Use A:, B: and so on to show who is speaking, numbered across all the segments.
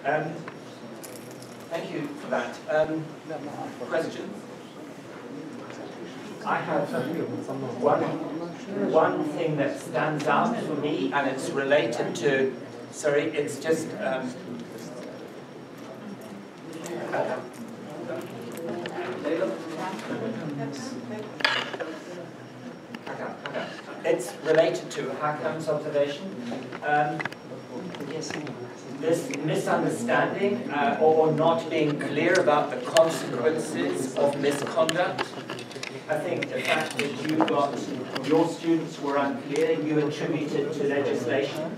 A: Thank you for that. Questions? I have one thing that stands out for me, and it's related to, sorry, it's just, it's related to Hakam's observation. This misunderstanding or not being clear about the consequences of misconduct. I think the fact that your students were unclear, you attributed to legislation.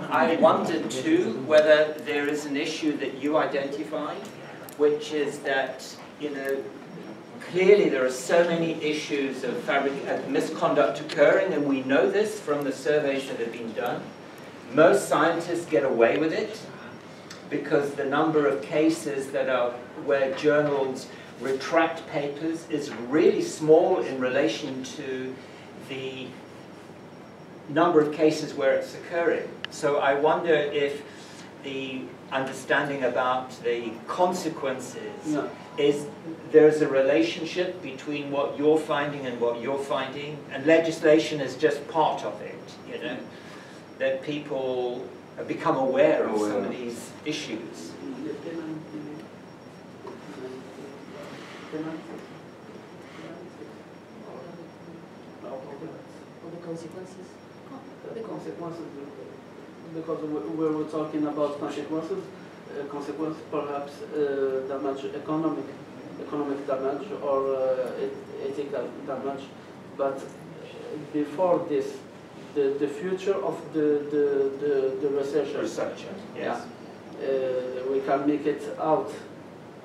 A: I wondered too whether there is an issue that you identified, which is that, clearly there are so many issues of misconduct occurring, and we know this from the surveys that have been done. Most scientists get away with it because the number of cases where journals retract papers is really small in relation to the number of cases where it's occurring. So I wonder if the understanding about the consequences is there's a relationship between what you're finding and what you're finding, and legislation is just part of it, that people become aware of some of these issues.
B: The consequences?
C: The consequences, because we were talking about consequences, perhaps damage, economic damage or ethical damage, but before this, the future of the researcher.
A: Yes.
C: We can make it out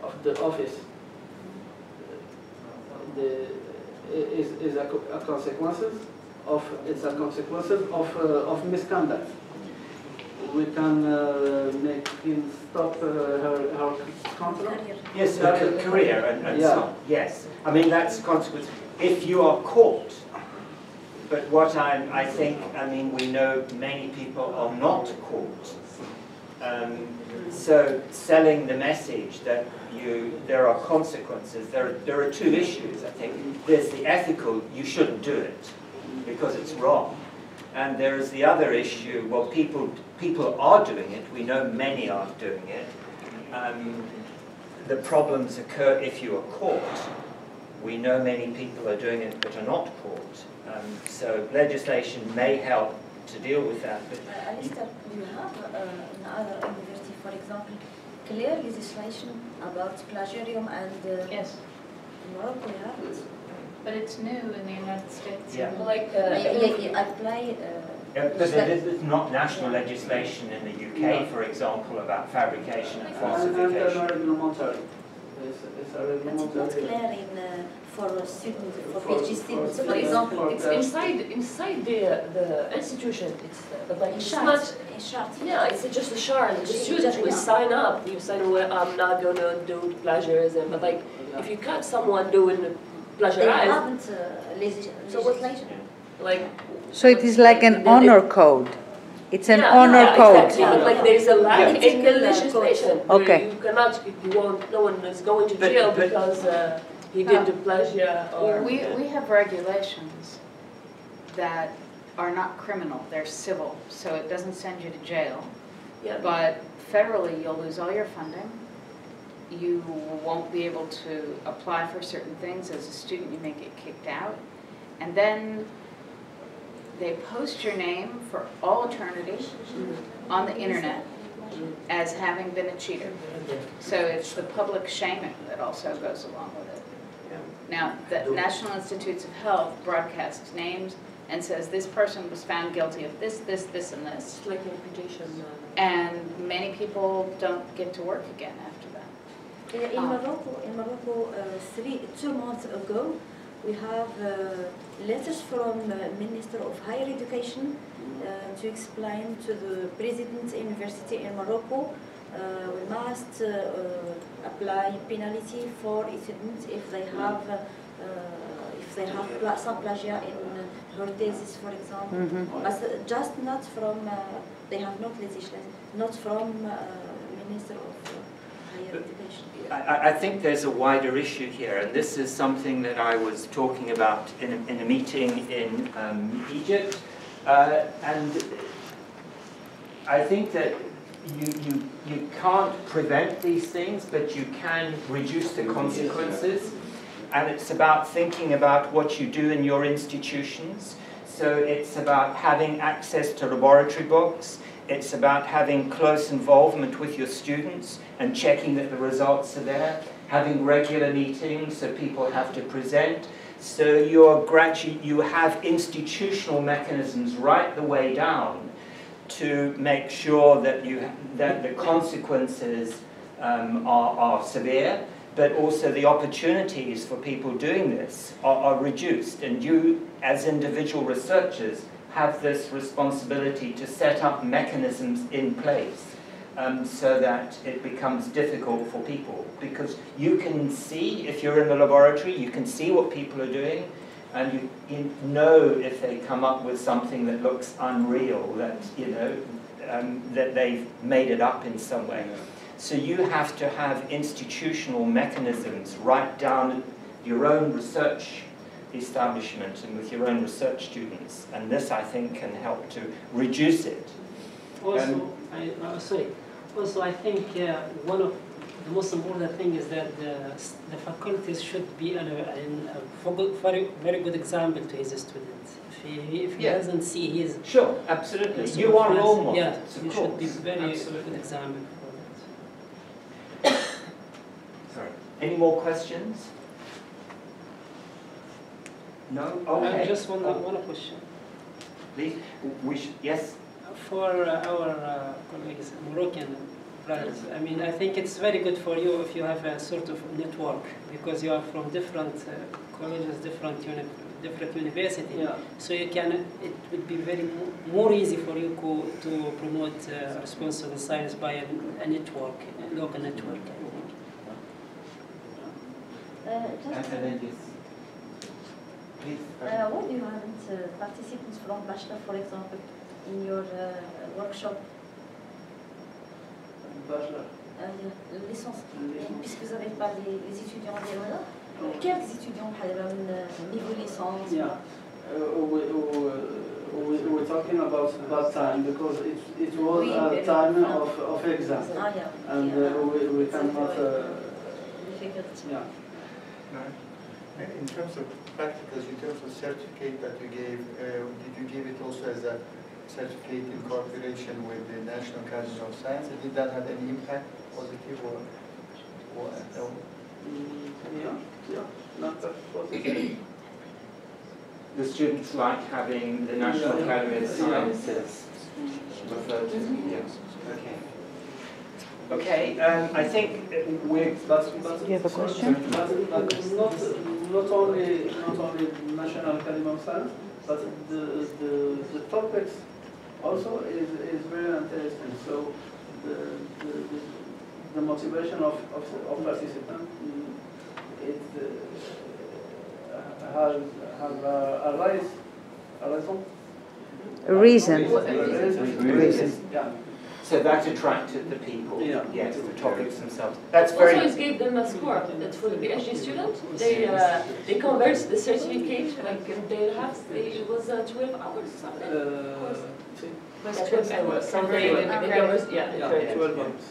C: of the office. Is a consequences of misconduct. We can make him stop her contract.
A: Yes, her career and so on. Yes, I mean that's a consequence if you are caught. But what I think, we know many people are not caught. So selling the message that there are consequences, there are two issues, I think. There's the ethical, you shouldn't do it because it's wrong. And there is the other issue, well, people are doing it, we know many are doing it. The problems occur if you are caught. We know many people are doing it but are not caught. So legislation may help to deal with that. But
D: Alistair, do you have in other university, for example, clear legislation about plagiarium and
E: yes.
D: in Morocco we have it.
E: But it's new in the United States.
A: Yeah.
E: Like
D: you apply.
A: but there's not national legislation in the UK, for example, about fabrication and falsification.
D: But it's not clear for students, for PhD students, for example.
B: It's inside the institution. It's not. Yeah, it's just a shard. The student will sign up. You sign away. I'm not gonna do plagiarism. But if you catch someone doing plagiarism,
D: they haven't legislation.
F: So it is like an honor code. It's an honor code.
B: Exactly. But there is a lack in the legislation.
F: Okay.
B: You cannot. No one is going to jail because he did the plagiarism. Or
E: we have regulations that are not criminal, they're civil, so it doesn't send you to jail.
B: Yeah.
E: But federally, you'll lose all your funding. You won't be able to apply for certain things. As a student, you may get kicked out. And then they post your name for all eternity on the internet as having been a cheater. So it's the public shaming that also goes along with it. Now, the National Institutes of Health broadcasts names and says this person was found guilty of this, this, this, and this.
B: It's like reputation.
E: And many people don't get to work again after that.
D: In Morocco, 2 months ago, we have letters from the Minister of Higher Education to explain to the President University in Morocco we must apply penalty for students if they have some plagiat in her thesis, for example. But just not from they have not legislation, not from Minister of Higher Education.
A: I think there's a wider issue here, and this is something that I was talking about in a meeting in Egypt, and I think that you can't prevent these things, but you can reduce the consequences, and it's about thinking about what you do in your institutions. So it's about having access to laboratory books. It's about having close involvement with your students and checking that the results are there, having regular meetings so people have to present. So you have institutional mechanisms right the way down to make sure that the consequences are severe, but also the opportunities for people doing this are reduced. And you, as individual researchers, have this responsibility to set up mechanisms in place so that it becomes difficult for people. Because you can see, if you're in the laboratory, you can see what people are doing, and you know if they come up with something that looks unreal, that, that they've made it up in some way. So you have to have institutional mechanisms right down your own research establishment and with your own research students, and this I think can help to reduce it.
G: Also, I think one of the most important thing is that the faculties should be a very good example to his students. If he doesn't see his...
A: Sure, absolutely. You are role models.
G: Yeah, you should be very good example for that.
A: Sorry. Any more questions? No? Okay.
G: Just one question.
A: Please. Yes?
G: For our colleagues, Moroccan brothers, I mean, I think it's very good for you if you have a sort of network, because you are from different colleges, different universities. Yeah. So it would be more easy for you to promote responsible science by a network, a local network, I think.
D: Why do you haven't participants from bachelor, for example, in your workshop?
C: Bachelor.
D: Licence. Puisque vous n'avez pas les étudiants en là, quels étudiants niveau licence?
C: Yeah. We're talking about that time because it was a time of exam, and we cannot. Yeah.
H: In terms of practicals, in terms of certificate that you gave, did you give it also as a certificate in cooperation with the National Academy of Science? And did that have any impact, positive or no?
C: Yeah, not that positive.
A: The students like having the National Academy of Sciences referred to. Yes. Okay. Okay, I think we're...
F: Do you have a question?
C: Not only National Academy of Science, but the topics also is very interesting. So the motivation of participants
F: A reason.
C: Yeah.
A: So that attracted the people, yes, the topics themselves. That's
B: very... Also, it gave them a score. That for the PhD student, they convert the certificate, like they have, it was 12 hours or something. 12 hours. Something. Yeah, 12 hours.